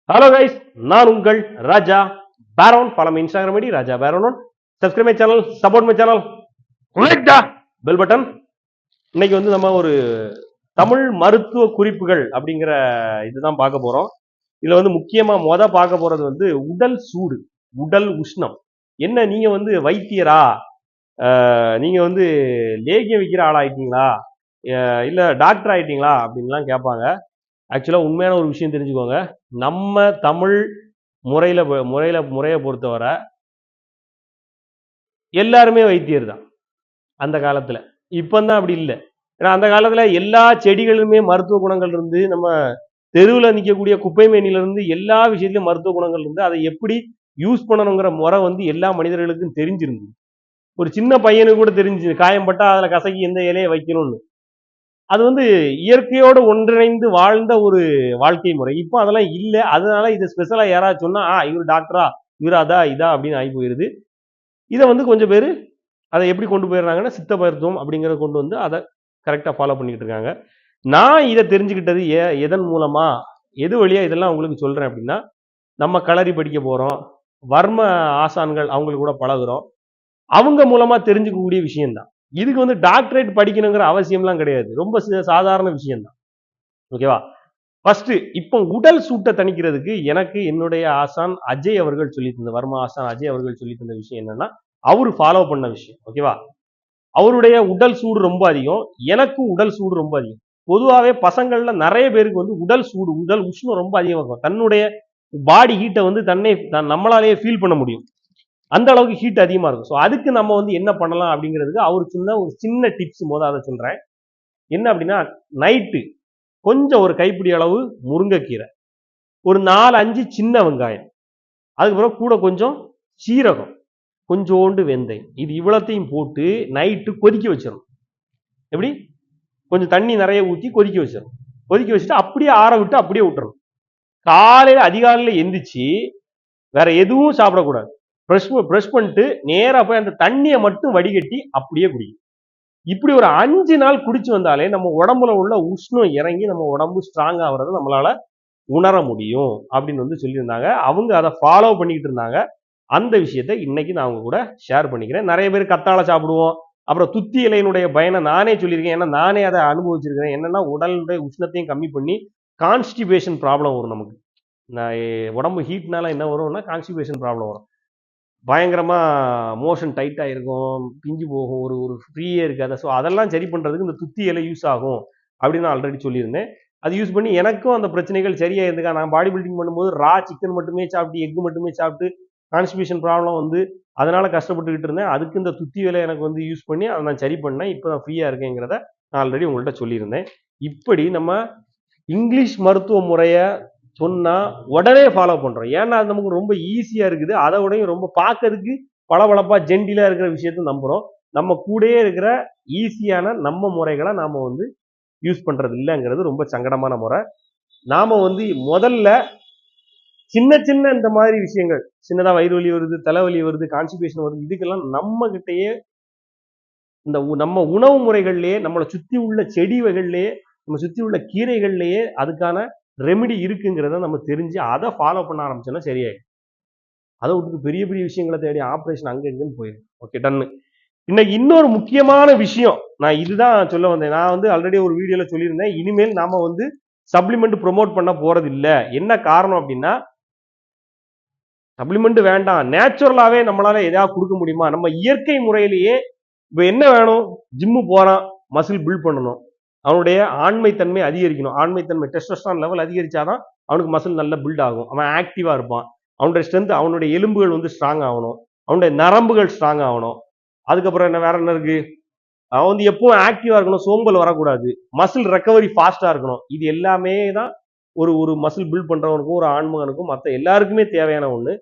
Hello guys, நான் உங்கள் Raja Peron. Follow my Instagram ID Raja Peron. Subscribe my channel, support my channel, click the bell button. இன்னைக்கு வந்து நம்ம ஒரு தமிழ் மருத்துவ குறிப்புகள் அப்படிங்கிற இதுதான் பார்க்க போறோம். இதுல வந்து முக்கியமா பார்க்க போறது வந்து உடல் சூடு, உடல் உஷ்ணம். என்ன நீங்க வந்து வைத்தியரா, நீங்க வந்து லேகியம் விற்கிற ஆள் ஆயிட்டீங்களா, இல்ல டாக்டர் ஆயிட்டீங்களா அப்படின்லாம் கேட்பாங்க. ஆக்சுவலா உண்மையான ஒரு விஷயம் தெரிஞ்சுக்கோங்க. நம்ம தமிழ் முறையை பொறுத்தவரை எல்லாருமே வைத்தியர் தான் அந்த காலத்துல. இப்பதான் அப்படி இல்லை. ஏன்னா அந்த காலத்துல எல்லா செடிகளுமே மருத்துவ குணங்கள் இருந்து, நம்ம தெருவில் நிற்கக்கூடிய குப்பை மேனில இருந்து எல்லா விஷயத்திலும் மருத்துவ குணங்கள் இருந்து அதை எப்படி யூஸ் பண்ணணுங்கிற முறை வந்து எல்லா மனிதர்களுக்கும் தெரிஞ்சிருந்தது. ஒரு சின்ன பையனுக்கு கூட தெரிஞ்சு காயம் பட்டா அதுல கசக்கி எந்த இலையை வைக்கணும்னு. அது வந்து இயற்கையோடு ஒன்றிணைந்து வாழ்ந்த ஒரு வாழ்க்கை முறை. இப்போ அதெல்லாம் இல்லை. அதனால இது ஸ்பெஷலா யாராவது சொன்னா இவர் டாக்டரா, இவர் அதா இதா அப்படின்னு ஆகி போயிருது. இதை வந்து கொஞ்சம் பேர் அதை எப்படி கொண்டு போயிடுறாங்கன்னா சித்த மருத்துவம் அப்படிங்கிறத கொண்டு வந்து அதை கரெக்டாக ஃபாலோ பண்ணிக்கிட்டு இருக்காங்க. நான் இதை தெரிஞ்சுக்கிட்டது எதன் மூலமா, எது வழியா இதெல்லாம் உங்களுக்கு சொல்றேன் அப்படின்னா, நம்ம களரி படிக்க போறோம், வர்ம ஆசான்கள் அவங்களுக்கு கூட பழகுறோம், அவங்க மூலமா தெரிஞ்சுக்கக்கூடிய விஷயம்தான். இதுக்கு வந்து டாக்டரேட் படிக்கணுங்கிற அவசியம்லாம் கிடையாது. ரொம்ப சாதாரண விஷயம்தான். ஓகேவா? ஃபர்ஸ்ட் இப்போ உடல் சூட்டை தணிக்கிறதுக்கு எனக்கு என்னுடைய ஆசான் அஜய் அவர்கள் சொல்லி தந்த, வர்மா ஆசான் அஜய் அவர்கள் சொல்லி தந்த விஷயம் என்னன்னா, அவரு ஃபாலோ பண்ண விஷயம். ஓகேவா? அவருடைய உடல் சூடு ரொம்ப அதிகம், எனக்கும் உடல் சூடு ரொம்ப அதிகம். பொதுவாகவே பசங்கள்ல நிறைய பேருக்கு வந்து உடல் சூடு, உடல் உஷ்ணம் ரொம்ப அதிகமாக இருக்கும். தன்னுடைய பாடி ஹீட்டை வந்து நம்மளாலேயே ஃபீல் பண்ண முடியும். அந்த அளவுக்கு ஹீட் அதிகமா இருக்கும். ஸோ அதுக்கு நம்ம வந்து என்ன பண்ணலாம் அப்படிங்கிறதுக்கு அவர் சொன்ன ஒரு சின்ன டிப்ஸ் அதை சொல்றேன். என்ன அப்படின்னா, நைட்டு கொஞ்சம் ஒரு கைப்பிடி அளவு முருங்கைக்கீரை, ஒரு 4-5 சின்ன வெங்காயம், அதுக்கப்புறம் கூட கொஞ்சம் சீரகம், கொஞ்சோண்டு வெந்தயம், இது இவ்வளத்தையும் போட்டு நைட்டு கொதிக்க வச்சிடணும். எப்படி? கொஞ்சம் தண்ணி நிறைய ஊற்றி கொதிக்க வச்சிடணும். கொதிக்க வச்சுட்டு அப்படியே ஆற விட்டு அப்படியே விட்டுறணும். காலையில அதிகாலையில எந்திரிச்சு வேற எதுவும் சாப்பிடக்கூடாது. ப்ரஷ் பண்ணிட்டு நேரா போய் அந்த தண்ணியை மட்டும் வடிகட்டி அப்படியே குடிக்கும். இப்படி ஒரு 5 நாள் குடிச்சு வந்தாலே நம்ம உடம்புல உள்ள உஷ்ணம் இறங்கி நம்ம உடம்பு ஸ்ட்ராங் ஆகுறத நம்மளால உணர முடியும் அப்படின்னு வந்து சொல்லியிருந்தாங்க. அவங்க அதை ஃபாலோ பண்ணிக்கிட்டு இருந்தாங்க. அந்த விஷயத்த இன்னைக்கு நான் அவங்க கூட ஷேர் பண்ணிக்கிறேன். நிறைய பேர் கத்தாழை சாப்பிடுவோம், அப்புறம் துத்தி இலையினுடைய பயனை நானே சொல்லியிருக்கேன். ஏன்னா நானே அதை அனுபவிச்சிருக்கிறேன். என்னன்னா உடலுடைய உஷ்ணத்தையும் கம்மி பண்ணி கான்ஸ்டிபேஷன் ப்ராப்ளம் வரும் நமக்கு. உடம்பு ஹீட்னால என்ன வரும்னா கான்ஸ்டிபேஷன் ப்ராப்ளம் வரும். பயங்கரமா மோஷன் டைட்டா இருக்கும், பிஞ்சு போகும், ஒரு ஒரு ஃப்ரீயே இருக்காது. ஸோ அதெல்லாம் சரி பண்றதுக்கு இந்த துத்தி இலை யூஸ் ஆகும் அப்படின்னு ஆல்ரெடி சொல்லியிருந்தேன். அது யூஸ் பண்ணி எனக்கும் அந்த பிரச்சனைகள் சரியா இருந்துக்கா. நான் பாடி பில்டிங் பண்ணும்போது ரா சிக்கன் மட்டுமே சாப்பிட்டு, எக் மட்டுமே சாப்பிட்டு கான்ஸ்டிபேஷன் ப்ராப்ளம் வந்து அதனால கஷ்டப்பட்டுக்கிட்டு இருந்தேன். அதுக்கு இந்த துத்தி இலை எனக்கு வந்து யூஸ் பண்ணி அதை நான் சரி பண்ணேன். இப்போ நான் ஃப்ரீயா இருக்கேங்கிறத நான் ஆல்ரெடி உங்கள்கிட்ட சொல்லியிருந்தேன். இப்படி நம்ம இங்கிலீஷ் மருத்துவ முறையை சொன்னா உடனே ஃபாலோ பண்றோம். ஏன்னா அது நமக்கு ரொம்ப ஈஸியா இருக்குது. அதை விடையும் ரொம்ப பார்க்கறதுக்கு பளபளப்பா ஜென்டிலா இருக்கிற விஷயத்த நம்புறோம். நம்ம கூடயே இருக்கிற ஈஸியான நம்ம முறைகளை நாம வந்து யூஸ் பண்றது இல்லைங்கிறது ரொம்ப சங்கடமான முறை. நாம வந்து முதல்ல சின்ன சின்ன இந்த மாதிரி விஷயங்கள், சின்னதா வயிறு வலி வருது, தலைவலி வருது, கான்ஸ்டிபேஷன் வருது, இதுக்கெல்லாம் நம்ம கிட்டயே இந்த நம்ம உணவு முறைகள்லயே, நம்மளை சுத்தி உள்ள செடி வகைகள்லயே, நம்ம சுத்தி உள்ள கீரைகள்லயே அதுக்கான ரெமெடி இருக்குங்கிறத நம்ம தெரிஞ்சு அதை ஃபாலோ பண்ண ஆரம்பிச்சோம்னா சரியாயிடும். அதை விட்டு பெரிய பெரிய விஷயங்களை தேடி ஆப்ரேஷன் அங்க இங்கன்னு போயிடும். ஓகே, டன்னு. இன்னைக்கு இன்னொரு முக்கியமான விஷயம் நான் இதுதான் சொல்ல வந்தேன். நான் வந்து ஆல்ரெடி ஒரு வீடியோல சொல்லியிருந்தேன், இனிமேல் நாம வந்து சப்ளிமெண்ட் ப்ரொமோட் பண்ண போறது இல்ல. என்ன காரணம் அப்படின்னா, சப்ளிமெண்ட் வேண்டாம், நேச்சுரலாவே நம்மளால எதாவது கொடுக்க முடியுமா, நம்ம இயற்கை முறையிலேயே. இப்ப என்ன வேணும்? ஜிம்மு போறான், மசில் பில்ட் பண்ணணும், அவனுடைய ஆண்மைத்தன்மை அதிகரிக்கணும். ஆண்மைத்தன்மை டெஸ்டோஸ்டெரான் லெவல் அதிகரிச்சாதான் அவனுக்கு மசில் நல்லா பில்ட் ஆகும், அவன் ஆக்டிவா இருப்பான், அவனுடைய ஸ்ட்ரென்த், அவனுடைய எலும்புகள் வந்து ஸ்ட்ராங் ஆகணும், அவனுடைய நரம்புகள் ஸ்ட்ராங் ஆகணும். அதுக்கப்புறம் என்ன, வேற என்ன இருக்கு? அவன் வந்து எப்பவும் ஆக்டிவா இருக்கணும், சோம்பல் வரக்கூடாது, மசில் ரெக்கவரி ஃபாஸ்டா இருக்கணும். இது எல்லாமே தான் ஒரு ஒரு மசில் பில்ட் பண்றவனுக்கும் ஒரு ஆண்மகனுக்கும் மற்ற எல்லாருக்குமே தேவையான ஒண்ணு.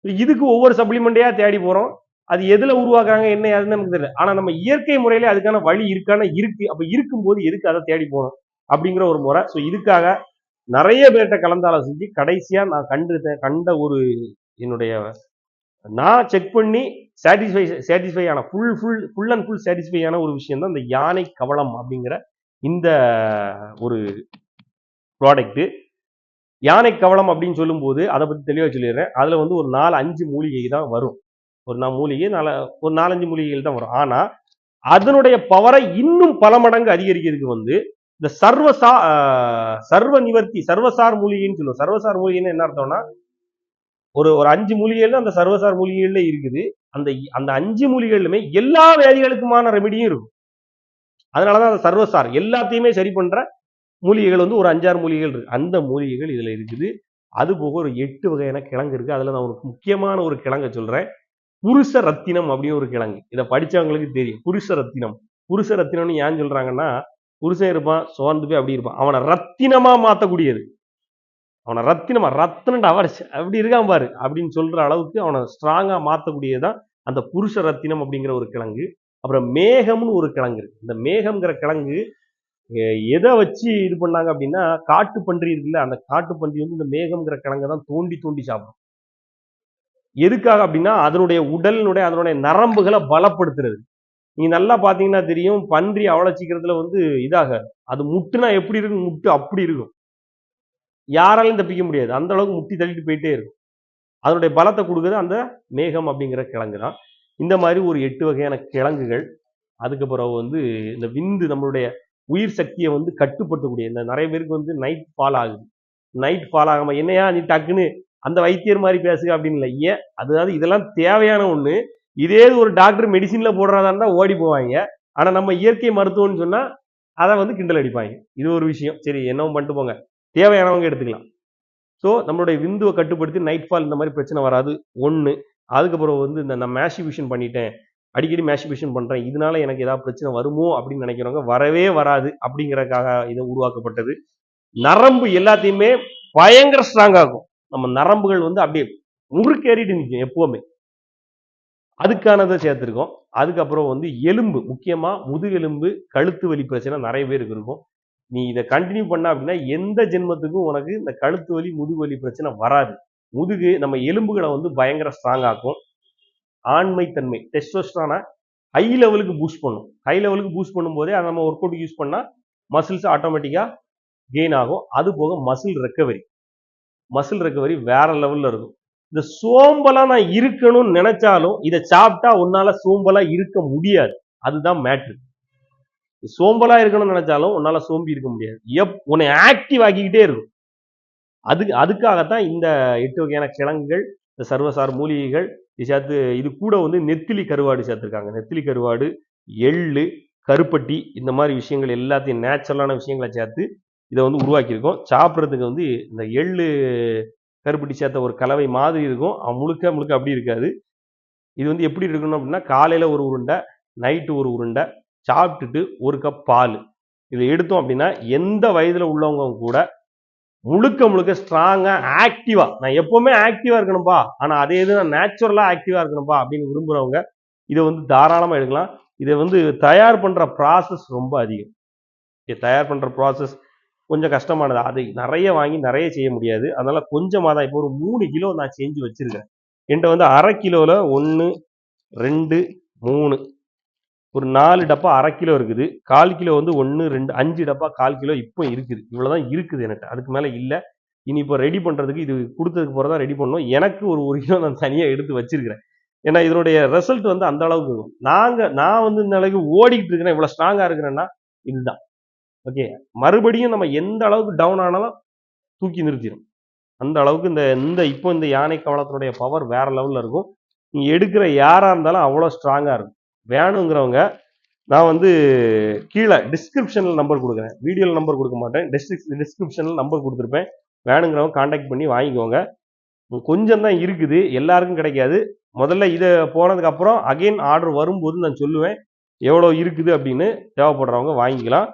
இதுக்கு ஒவ்வொரு சப்ளிமெண்டையா தேடி போறோம். அது எதுல உருவாக்குறாங்க என்ன ஏதுன்னு நமக்கு தெரியல. ஆனா நம்ம இயற்கை முறையில அதுக்கான வழி இருக்கான இருக்கு. அப்ப இருக்கும்போது எதுக்கு அதை தேடி போகணும் அப்படிங்கிற ஒரு முறை. ஸோ இதுக்காக நிறைய பேர்கிட்ட கலந்தாலோசிச்சு கடைசியா நான் கண்ட ஒரு என்னுடைய நான் செக் பண்ணி சாட்டிஸ்ஃபை ஆன ஃபுல் அண்ட் ஃபுல் சாட்டிஸ்ஃபை ஆன ஒரு விஷயம் தான் இந்த யானை கவளம் அப்படிங்கிற இந்த ஒரு ப்ராடக்ட். யானை கவளம் அப்படின்னு சொல்லும் போது அதை பத்தி தெளிவா சொல்லிடுறேன். அதுல வந்து ஒரு 4-5 மூலிகை தான் வரும். ஒரு மூலிகை ஒரு 4-5 மூலிகைகள் தான் வரும். ஆனா அதனுடைய பவரை இன்னும் பல மடங்கு அதிகரிக்கிறதுக்கு வந்து இந்த சர்வ நிவர்த்தி சர்வசார் மூலிகைன்னு சொல்லுவோம். சர்வசார் மூலிகைன்னு என்ன அர்த்தம்னா ஒரு 5 மூலிகைகள் அந்த சர்வசார் மூலிகைகள்ல இருக்குது. அந்த அந்த 5 மூலிகைகளுமே எல்லா வியாதிகளுக்குமான ரெமெடியும் இருக்கும். அதனாலதான் அந்த சர்வசார் எல்லாத்தையுமே சரி பண்ற மூலிகைகள் வந்து ஒரு 5-6 மூலிகைகள் இருக்கு. அந்த மூலிகைகள் இதுல இருக்குது. அது போக ஒரு 8 வகையான கிழங்கு இருக்கு. அதுல நான் ஒரு முக்கியமான ஒரு கிழங்கை சொல்றேன். புருஷ ரத்தினம் அப்படின்னு ஒரு கிழங்கு. இதை படிச்சவங்களுக்கு தெரியும். புருஷ ரத்தினம். புருஷ ரத்தினம்னு ஏன் சொல்றாங்கன்னா, புருஷன் இருப்பான் சோர்ந்து போய் அப்படி இருப்பான். அவனை ரத்தினமா மாத்தக்கூடியது. அவனை ரத்தினமா ரத்தினண்டா அவரிச்சு அப்படி இருக்கான் பாரு அப்படின்னு சொல்ற அளவுக்கு அவனை ஸ்ட்ராங்கா மாத்தக்கூடியதுதான் அந்த புருஷ ரத்தினம் அப்படிங்கிற ஒரு கிழங்கு. அப்புறம் மேகம்னு ஒரு கிழங்கு இருக்கு. இந்த மேகம்ங்கிற கிழங்கு எதை வச்சு இது பண்ணாங்க அப்படின்னா, காட்டு பன்றி இருக்குல்ல, அந்த காட்டு பன்றி வந்து இந்த மேகம்ங்கிற கிழங்கை தான் தோண்டி தோண்டி சாப்பிடும். எதுக்காக அப்படின்னா அதனுடைய அதனுடைய நரம்புகளை பலப்படுத்துறது. நீங்க நல்லா பாத்தீங்கன்னா தெரியும், பன்றி அவ்வளவு சீக்கிரத்துல வந்து இதாக அது முட்டுனா எப்படி இருக்கும், முட்டு அப்படி இருக்கும். யாராலையும் தப்பிக்க முடியாது. அந்த அளவுக்கு முட்டி தள்ளிட்டு போயிட்டே இருக்கும். அதனுடைய பலத்தை கொடுக்குறது அந்த மேகம் அப்படிங்கிற கிழங்கு தான். இந்த மாதிரி ஒரு 8 வகையான கிழங்குகள். அதுக்கப்புறம் வந்து இந்த விந்து நம்மளுடைய உயிர் சக்தியை வந்து கட்டுப்படுத்தக்கூடிய இந்த நிறைய பேருக்கு வந்து நைட் ஃபால் ஆகுது. நைட் ஃபால் ஆகாம என்னையா நீ டக்குன்னு அந்த வைத்தியர் மாதிரி பேசுக அப்படின்னு இல்லை. ஏன் அதாவது இதெல்லாம் தேவையான ஒண்ணு. இதே ஒரு டாக்டர் மெடிசின்ல போடுறதா இருந்தா ஓடி போவாங்க. ஆனா நம்ம இயற்கை மருத்துவம்னு சொன்னா அதை வந்து கிண்டல் அடிப்பாங்க. இது ஒரு விஷயம். சரி என்னவும் பண்ணிட்டு போங்க, தேவையானவங்க எடுத்துக்கலாம். ஸோ நம்மளுடைய விந்துவை கட்டுப்படுத்தி நைட் ஃபால் இந்த மாதிரி பிரச்சனை வராது ஒண்ணு. அதுக்கப்புறம் வந்து இந்த நான் மேஸ்டிபியூஷன் பண்ணிட்டேன், அடிக்கடி மேஸ்டிபியூஷன் பண்றேன், இதனால எனக்கு ஏதாவது பிரச்சனை வருமோ அப்படின்னு நினைக்கிறவங்க வரவே வராது அப்படிங்கறதுக்காக இது உருவாக்கப்பட்டது. நரம்பு எல்லாத்தையுமே பயங்கர ஸ்ட்ராங் ஆகும். நம்ம நரம்புகள் வந்து அப்படியே முறுக்கேறிட்டு நிற்கும் எப்பவுமே. அதுக்கானதை சேர்த்திருக்கோம். அதுக்கப்புறம் வந்து எலும்பு, முக்கியமா முதுகெலும்பு கழுத்து வலி பிரச்சனை நிறைய பேருக்கு இருக்கும். நீ இதை கண்டினியூ பண்ண அப்படின்னா எந்த ஜென்மத்துக்கும் உனக்கு இந்த கழுத்து வலி முதுகு வலி பிரச்சனை வராது. முதுகு நம்ம எலும்புகளை வந்து பயங்கர ஸ்ட்ராங் ஆக்கும். ஆண்மை தன்மை டெஸ்டோஸ்டெரானை ஹை லெவலுக்கு பூஸ்ட் பண்ணும். ஹை லெவலுக்கு பூஸ்ட் பண்ணும்போதே அதை நம்ம ஒர்க் அவுட் யூஸ் பண்ணா மசில்ஸ் ஆட்டோமேட்டிக்கா கெயின் ஆகும். அது போக மசில் ரெக்கவரி வேற லெவல்ல இருக்கும். இந்த சோம்பலா நான் இருக்கணும்னு நினைச்சாலும் இதை சாப்பிட்டா உன்னால சோம்பலா இருக்க முடியாது. அதுதான் மேட்ரு. சோம்பலா இருக்கணும்னு நினைச்சாலும் உன்னால சோம்பி இருக்க முடியாது. உன்னை ஆக்டிவ் ஆக்கிக்கிட்டே இருக்கும். அதுக்காகத்தான் இந்த 8 வகையான கிழங்குகள், இந்த சர்வசார் மூலிகைகள் சேர்த்து. இது கூட வந்து நெத்திலி கருவாடு சேர்த்திருக்காங்க. நெத்திலி கருவாடு, எள்ளு, கருப்பட்டி, இந்த மாதிரி விஷயங்கள் எல்லாத்தையும் நேச்சுரலான விஷயங்களை சேர்த்து இதை வந்து உருவாக்கியிருக்கோம். சாப்பிட்றதுக்கு வந்து இந்த எள்ளு கருப்பட்டி சேர்த்த ஒரு கலவை மாதிரி இருக்கும். முழுக்க முழுக்க அப்படி இருக்காது. இது வந்து எப்படி இருக்கணும் அப்படின்னா, காலையில ஒரு உருண்டை, நைட்டு ஒரு உருண்டை சாப்பிட்டுட்டு 1 கப் பால் இதை எடுத்தோம் அப்படின்னா எந்த வயதுல உள்ளவங்க கூட முழுக்க முழுக்க ஸ்ட்ராங்கா ஆக்டிவா, நான் எப்பவுமே ஆக்டிவா இருக்கணும்பா, ஆனா அதே இது நான் நேச்சுரலா ஆக்டிவா இருக்கணும்பா அப்படின்னு விரும்புறவங்க இதை வந்து தாராளமா எடுக்கலாம். இதை வந்து தயார் பண்ற ப்ராசஸ் ரொம்ப அதிகம். தயார் பண்ற ப்ராசஸ் கொஞ்சம் கஷ்டமானது. அதை நிறைய வாங்கி நிறைய செய்ய முடியாது. அதனால கொஞ்சமாக தான். இப்போ ஒரு 3 கிலோ நான் செஞ்சு வச்சிருக்கேன். என்கிட்ட வந்து அரை கிலோல 1, 2, 3 ஒரு 4 டப்பா அரை கிலோ இருக்குது. 1/4 கிலோ வந்து 1, 2, 5 டப்பா 1/4 கிலோ இப்போ இருக்குது. இவ்வளவுதான் இருக்குது என்கிட்ட. அதுக்கு மேல இல்ல. இனி இப்போ ரெடி பண்றதுக்கு இது கொடுத்ததுக்கு போறதா ரெடி பண்ணணும். எனக்கு ஒரு 1 கிலோ நான் தனியா எடுத்து வச்சிருக்கிறேன். ஏன்னா இதனுடைய ரிசல்ட் வந்து அந்த அளவுக்கு இருக்கும். நான் வந்து இந்த அளவுக்கு ஓடிக்கிட்டு இருக்கிறேன், இவ்வளவு ஸ்ட்ராங்கா இருக்கிறேன்னா இதுதான். ஓகே, மறுபடியும் நம்ம எந்த அளவுக்கு டவுன் ஆனாலும் தூக்கி நிறுத்திடும். அந்த அளவுக்கு இப்போ இந்த யானை கவளத்தினுடைய பவர் வேற லெவல்ல இருக்கும். நீ எடுக்கிற யாரா இருந்தாலும் அவ்வளோ ஸ்ட்ராங்கா இருக்கும். வேணுங்கிறவங்க நான் வந்து கீழே டிஸ்கிரிப்ஷன்ல நம்பர் கொடுக்குறேன். வீடியோல நம்பர் கொடுக்க மாட்டேன். டிஸ்கிரிப்ஷன்ல நம்பர் கொடுத்துருப்பேன். வேணுங்கிறவங்க கான்டாக்ட் பண்ணி வாங்கிக்கோங்க. கொஞ்சம் தான் இருக்குது, எல்லாருக்கும் கிடைக்காது. முதல்ல இதை போனதுக்கு அப்புறம் அகைன் ஆர்டர் வரும்போது நான் சொல்லுவேன் எவ்வளோ இருக்குது அப்படின்னு. தேவைப்படுறவங்க வாங்கிக்கலாம்.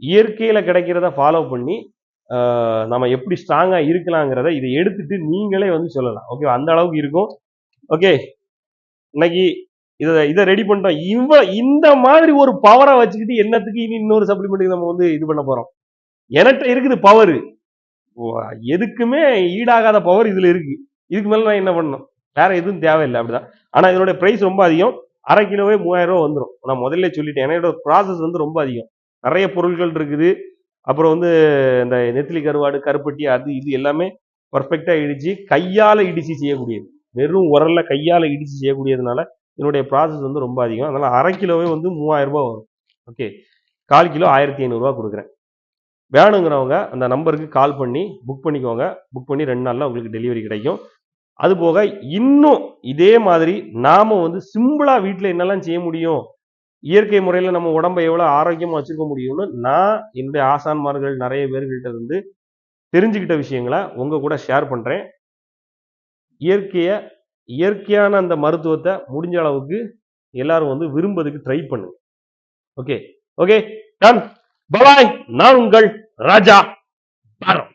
இயற்கையில கிடைக்கிறத ஃபாலோ பண்ணி நம்ம எப்படி ஸ்ட்ராங்கா இருக்கலாங்கிறத இதை எடுத்துட்டு நீங்களே வந்து சொல்லலாம். ஓகே, அந்த அளவுக்கு இருக்கும். ஓகே, இன்னைக்கு இதை ரெடி பண்ணிட்டோம். இந்த மாதிரி ஒரு பவரை வச்சுக்கிட்டு என்னத்துக்கு இனி இன்னொரு சப்ளிமெண்ட்டுக்கு நம்ம வந்து இது பண்ண போறோம்? என்கிட்ட இருக்குது பவர், எதுக்குமே ஈடாகாத பவர் இதுல இருக்கு. இதுக்கு மேல நான் என்ன பண்ணணும்? வேற எதுவும் தேவையில்லை. அப்படிதான். ஆனா இதனுடைய பிரைஸ் ரொம்ப அதிகம். அரை கிலோவே 3000 ரூபாய் வந்துடும். நான் முதல்ல சொல்லிட்டேன். என்னோட ப்ராசஸ் வந்து ரொம்ப அதிகம். நிறைய பொருட்கள் இருக்குது. அப்புறம் வந்து இந்த நெத்திலி கருவாடு, கருப்பட்டி அது இது எல்லாமே பர்ஃபெக்டா இடிச்சு கையால இடிச்சு செய்யக்கூடியது. வெறும் உரல்ல கையால இடிச்சு செய்யக்கூடியதுனால இதனுடைய ப்ராசஸ் வந்து ரொம்ப அதிகம். அதனால 1/2 கிலோவே வந்து ரூ. 3000 வரும். ஓகே. 1/4 கிலோ ரூ. 1500 குடுக்குறேன். வேணுங்கிறவங்க அந்த நம்பருக்கு கால் பண்ணி புக் பண்ணிக்கோங்க. புக் பண்ணி 2 நாள்ல உங்களுக்கு டெலிவரி கிடைக்கும். அதுபோக இன்னும் இதே மாதிரி நாம வந்து சிம்பிளா வீட்ல என்னெல்லாம் செய்ய முடியும்? இயற்கை முறையில நம்ம உடம்ப எவ்வளவு ஆரோக்கியமா வச்சுக்க முடியும்னு நான் என்னுடைய ஆசான்மார்கள் நெறைய பேர்கிட்ட இருந்து தெரிஞ்சுக்கிட்ட விஷயங்கள உங்க கூட ஷேர் பண்றேன். இயற்கைய இயற்கையான அந்த மருத்துவத்த முடிஞ்ச அளவுக்கு எல்லாரும் வந்து விரும்புறதுக்கு ட்ரை பண்ணுங்க. ஓகே. ஓகே. டன். பாய். நான் உங்கள் ராஜா. பாரம்.